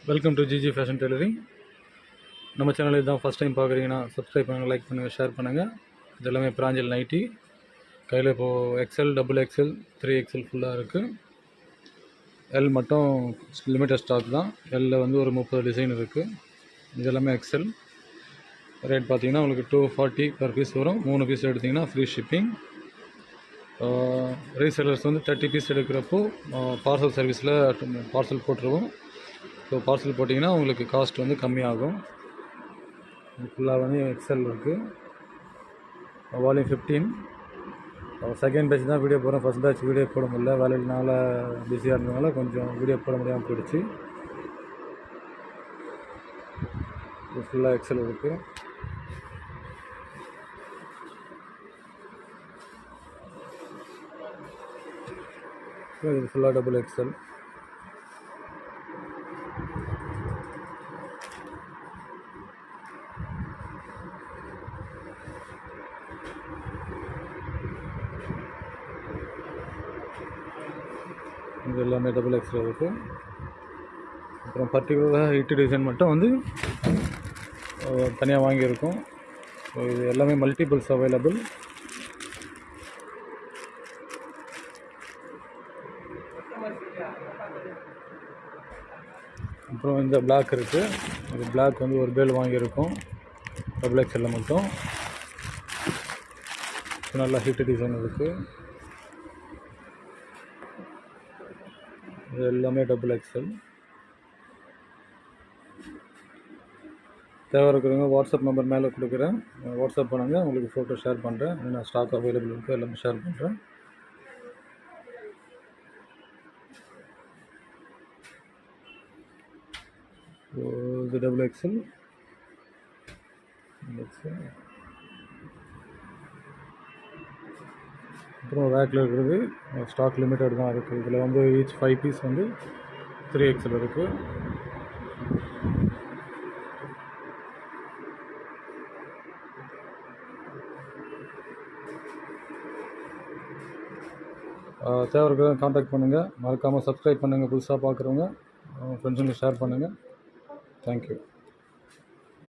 Welcome to GG fashion tailoring. நம்ம channel இதுதான் first time பார்க்குறீங்கன்னா சப்ஸ்கிரைப் பண்ணுங்கள், லைக் பண்ணுங்கள், ஷேர் பண்ணுங்கள். இது எல்லாமே பிராஞ்சல் நைட்டி. கையில் இப்போது எக்ஸ்எல், டபுள் எக்ஸ்எல், 3XL ஃபுல்லாக இருக்குது. எல் மட்டும் லிமிட்டட் ஸ்டாக் தான். எல்லில் வந்து ஒரு 30 டிசைன் இருக்குது. இது எல்லாமே எக்ஸ்எல். ரேட் பார்த்தீங்கன்னா உங்களுக்கு 240 per பீஸ் வரும். 3 பீஸ் எடுத்திங்கன்னா ஃப்ரீ ஷிப்பிங். ரீசெல்லர்ஸ் வந்து 30 பீஸ் எடுக்கிறப்போ பார்சல் சர்வீஸில் பார்சல் போட்டுருவோம். ஸோ பார்சல் போட்டிங்கன்னா உங்களுக்கு காஸ்ட் வந்து கம்மியாகும். ஃபுல்லாக வந்து எக்ஸ்எல் இருக்குது. வால்யூம் 15. செகண்ட் பேட்ச் தான் வீடியோ போகிறேன். ஃபஸ்ட் பேட்ச் வீடியோ போட முடியல, வேலையினால பிஸியாக இருந்ததுனால கொஞ்சம் வீடியோ போட முடியாமல் போயிடுச்சு. ஃபுல்லாக எக்ஸ்எல் இருக்குது. இது ஃபுல்லாக டபுள் எக்ஸ்எல். இது எல்லாமே டபுள் எக்ஸ்எல் இருக்குது. அப்புறம் பர்டிகுலராக 8 டிசைன் மட்டும் வந்து தனியாக வாங்கியிருக்கோம். ஸோ இது எல்லாமே மல்டிபிள்ஸ் அவைலபிள். அப்புறம் இந்த பிளாக் இருக்குது. இது பிளாக் வந்து ஒரு பேல் வாங்கியிருக்கோம் டபுள் எக்ஸ்எல்ல மட்டும். நல்லா ஹிட் டிசைன் இருக்குது. இது எல்லாமே டபுள் எக்ஸ்எல். தேவை இருக்கிறவங்க வாட்ஸ்அப் நம்பர் மேலே கொடுக்குறேன், வாட்ஸ்அப் பண்ணுங்கள். உங்களுக்கு ஃபோட்டோ ஷேர் பண்ணுறேன். நான் ஸ்டாக் அவைலபிள் இருக்குது, எல்லாமே ஷேர் பண்ணுறேன். இது டபுள் எக்ஸ்எல். அப்புறம் ரேக்கில் இருக்கிறது ஸ்டாக் லிமிட்டட் தான் இருக்குது. இதில் வந்து ஈச் 5 பீஸ் வந்து 3XL இருக்குது. தேவை இருக்கிறவங்க கான்டாக்ட் பண்ணுங்கள். மறக்காமல் சப்ஸ்கிரைப் பண்ணுங்கள். புதுசாக பார்க்குறவங்க ஃப்ரெண்ட்ஸுங்களுக்கு ஷேர் பண்ணுங்கள். தேங்க்யூ.